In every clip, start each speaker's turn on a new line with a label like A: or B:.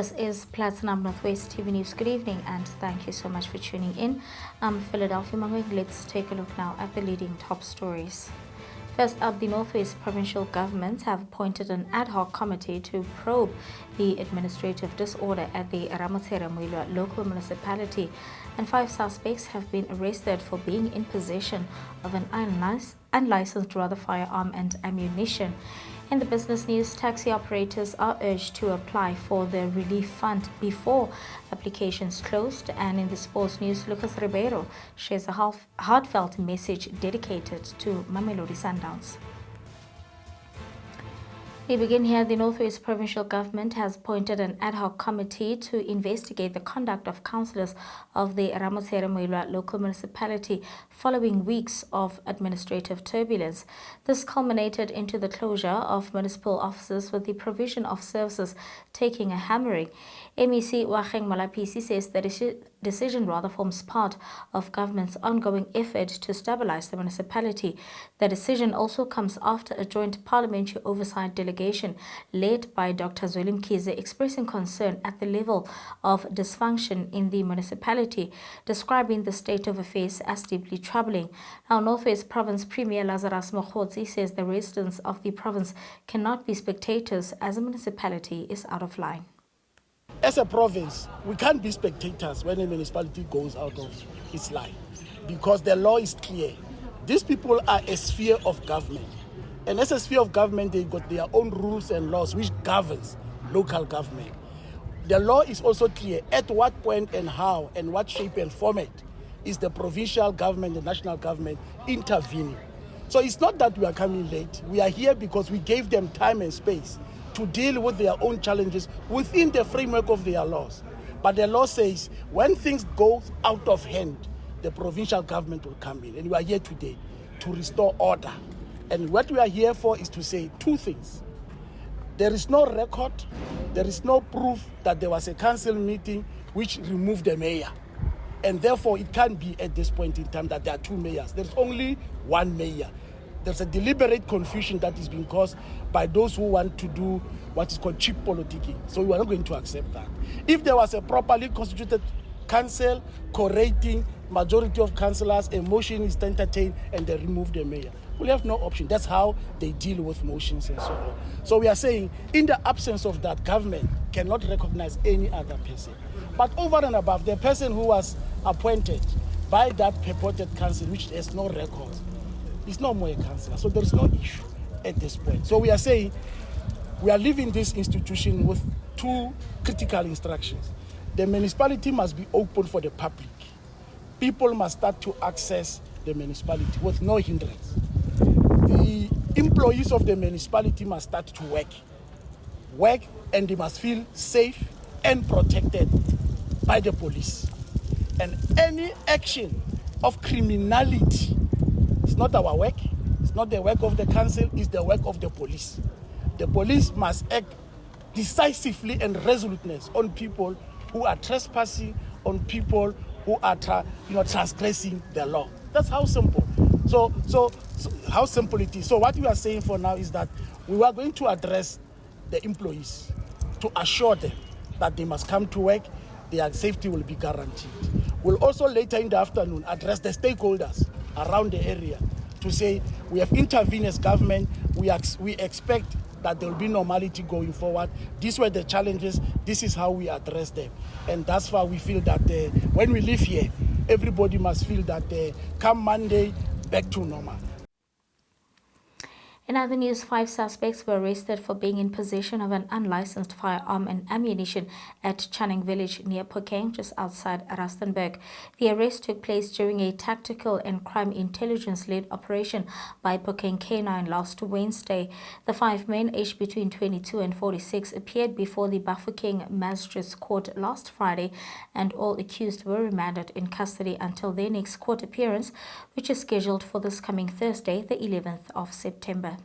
A: This is Platinum Northwest TV News. Good evening and thank you so much for tuning in. I'm Philadelphia Mangoeng. Let's take a look now at the leading top stories. First up, the Northwest provincial governments have appointed an ad hoc committee to probe the administrative disorder at the Ramotshere-Moilwa local municipality, and 5 suspects have been arrested for being in possession of an unlicensed firearm and ammunition. In the business news, taxi operators are urged to apply for the relief fund before applications closed. And in the sports news, Lucas Ribeiro shares a heartfelt message dedicated to Mamelodi Sundowns. We begin here. The Northwest provincial government has appointed an ad hoc committee to investigate the conduct of councillors of the Ramotshere-Moilwa local municipality following weeks of administrative turbulence. This culminated into the closure of municipal offices, with the provision of services taking a hammering. MEC Wacheng Malapisi says the decision forms part of government's ongoing effort to stabilize the municipality. The decision also comes after a joint parliamentary oversight delegation led by Dr. Zweli Mkhize expressing concern at the level of dysfunction in the municipality, describing the state of affairs as deeply troubling. Now, Northwest Province Premier Lazarus Mokhotsi says the residents of the province cannot be spectators as a municipality is out of line.
B: As a province, we can't be spectators when a municipality goes out of its line, because the law is clear. These people are a sphere of government. And as a sphere of government, they got their own rules and laws which governs local government. The law is also clear at what point and how and what shape and format is the provincial government, the national government intervening. So it's not that we are coming late. We are here because we gave them time and space to deal with their own challenges within the framework of their laws. But the law says when things go out of hand, the provincial government will come in. And we are here today to restore order. And what we are here for is to say 2 things. There is no record, there is no proof that there was a council meeting which removed the mayor. And therefore, it can't be at this point in time that there are 2 mayors. There's only 1 mayor. There's a deliberate confusion that is being caused by those who want to do what is called cheap politicking. So we are not going to accept that. If there was a properly constituted council, co-rating, majority of councillors, a motion is entertained and they remove the mayor, we'll have no option. That's how they deal with motions and so on. So we are saying, in the absence of that, government cannot recognize any other person. But over and above, the person who was appointed by that purported council, which has no record, is no more a councillor. So there is no issue at this point. So we are saying we are leaving this institution with 2 critical instructions. The municipality must be open for the public. People must start to access the municipality with no hindrance. The employees of the municipality must start to work, and they must feel safe and protected by the police. And any action of criminality, it's not our work, it's not the work of the council, it's the work of the police. The police must act decisively and resoluteness on people who are trespassing, on people who are transgressing the law. That's how simple. So how simple it is. So what we are saying for now is that we are going to address the employees to assure them that they must come to work, their safety will be guaranteed. We'll also later in the afternoon address the stakeholders around the area to say we have intervened as government, we expect that there will be normality going forward. These were the challenges, this is how we address them. And that's why we feel that when we live here, everybody must feel that come Monday, back to normal.
A: In other news, 5 suspects were arrested for being in possession of an unlicensed firearm and ammunition at Channing Village near Phokeng, just outside Rustenburg. The arrest took place during a tactical and crime intelligence-led operation by Phokeng K9 last Wednesday. The 5 men, aged between 22 and 46, appeared before the Bafokeng Magistrates Court last Friday, and all accused were remanded in custody until their next court appearance, which is scheduled for this coming Thursday, the 11th of September.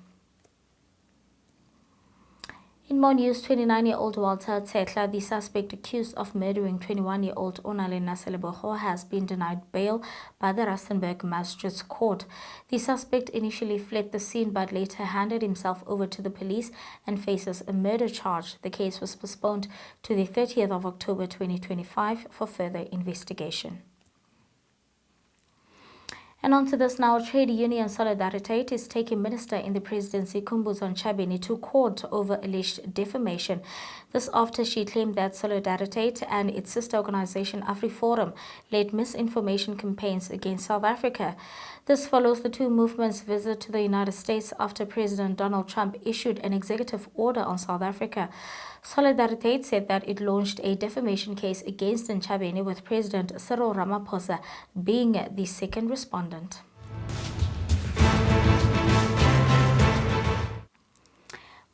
A: In more news, 29-year-old Walter Tsetla, the suspect accused of murdering 21-year-old Onale Naseleboho, has been denied bail by the Rustenburg Magistrates Court. The suspect initially fled the scene but later handed himself over to the police and faces a murder charge. The case was postponed to the 30th of October 2025 for further investigation. And on to this now, trade union Solidarity is taking Minister in the Presidency Khumbudzo Ntshavheni to court over alleged defamation. This after she claimed that Solidarity and its sister organization AfriForum led misinformation campaigns against South Africa. This follows the two movements' visit to the United States after President Donald Trump issued an executive order on South Africa. Solidarity said that it launched a defamation case against Ntshavheni, with President Cyril Ramaphosa being the second respondent.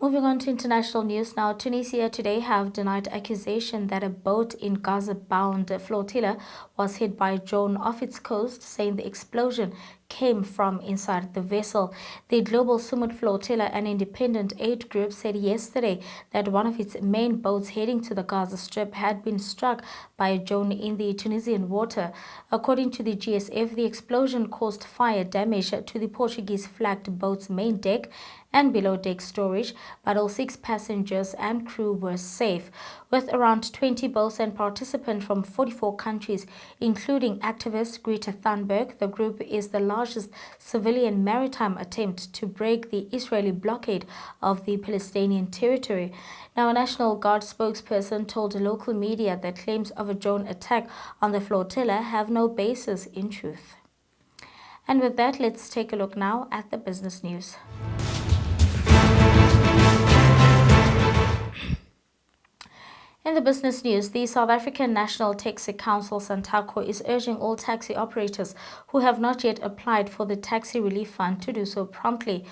A: Moving on to international news now, Tunisia today have denied accusation that a boat in Gaza-bound flotilla was hit by a drone off its coast, saying the explosion came from inside the vessel. The Global Sumud Flotilla, an independent aid group, said yesterday that one of its main boats heading to the Gaza Strip had been struck by a drone in the Tunisian water. According to the GSF, the explosion caused fire damage to the Portuguese-flagged boat's main deck and below-deck storage, but all 6 passengers and crew were safe. With around 20 boats and participants from 44 countries, including activist Greta Thunberg, the group is the largest civilian maritime attempt to break the Israeli blockade of the Palestinian territory. Now, a National Guard spokesperson told local media that claims of a drone attack on the flotilla have no basis in truth. And with that, let's take a look now at the business news. In the business news, the South African National Taxi Council, SANTACO, is urging all taxi operators who have not yet applied for the Taxi Relief Fund to do so promptly.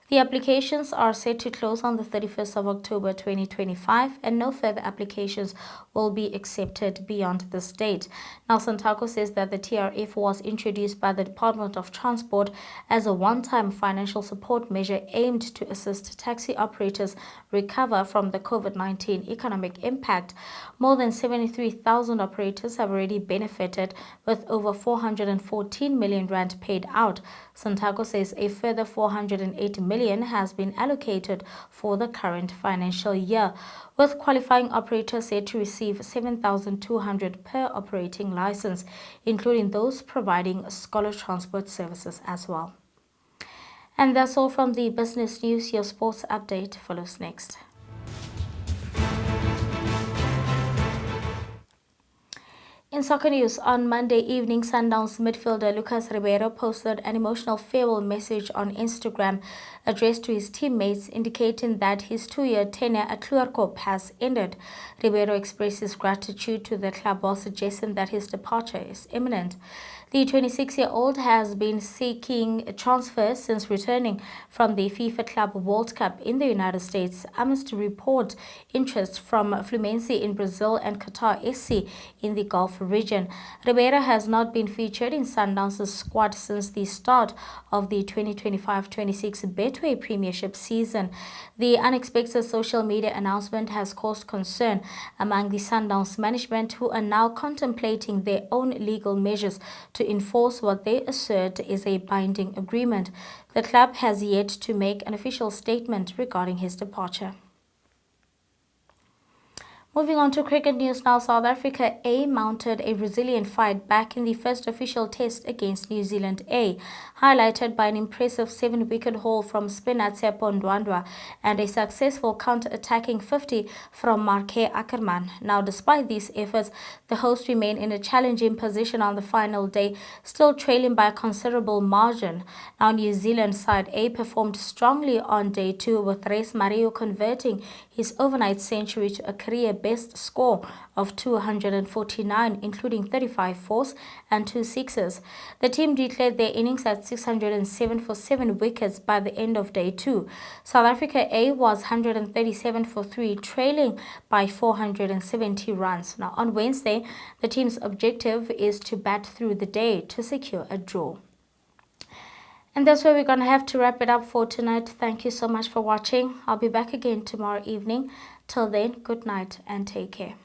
A: The applications are set to close on the 31st of October 2025, and no further applications will be accepted beyond this date. Now, SANTACO says that the TRF was introduced by the Department of Transport as a one-time financial support measure aimed to assist taxi operators recover from the COVID-19 economic impact. More than 73,000 operators have already benefited, with over 414 million rand paid out. SANTACO says a further 408 million has been allocated for the current financial year, with qualifying operators said to receive 7,200 per operating license, including those providing scholar transport services as well. And that's all from the business news. Your sports update follows next. In soccer news, on Monday evening, Sundowns midfielder Lucas Ribeiro posted an emotional farewell message on Instagram addressed to his teammates, indicating that his 2-year tenure at Kluwerkop has ended. Ribeiro expressed his gratitude to the club while suggesting that his departure is imminent. The 26-year-old has been seeking a transfer since returning from the FIFA Club World Cup in the United States, amidst report interest from Fluminense in Brazil and Qatar SC in the Gulf region. Ribeiro has not been featured in Sundowns' squad since the start of the 2025-26 Betway Premiership season. The unexpected social media announcement has caused concern among the Sundowns management, who are now contemplating their own legal measures to enforce what they assert is a binding agreement. The club has yet to make an official statement regarding his departure. Moving on to cricket news now, South Africa A mounted a resilient fight back in the first official test against New Zealand A, highlighted by an impressive 7-wicket haul from spinner Tsepo Ndwandwe and a successful counter-attacking 50 from Marke Ackerman. Now, despite these efforts, the hosts remain in a challenging position on the final day, still trailing by a considerable margin. Now, New Zealand side A performed strongly on day 2, with Reis Mario converting his overnight century to a career best score of 249, including 35 fours and 2 sixes. The team declared their innings at 607 for 7 wickets by the end of day 2. South Africa A was 137 for 3, trailing by 470 runs. Now, on Wednesday, the team's objective is to bat through the day to secure a draw. And that's where we're going to have to wrap it up for tonight. Thank you so much for watching. I'll be back again tomorrow evening. Till then, good night and take care.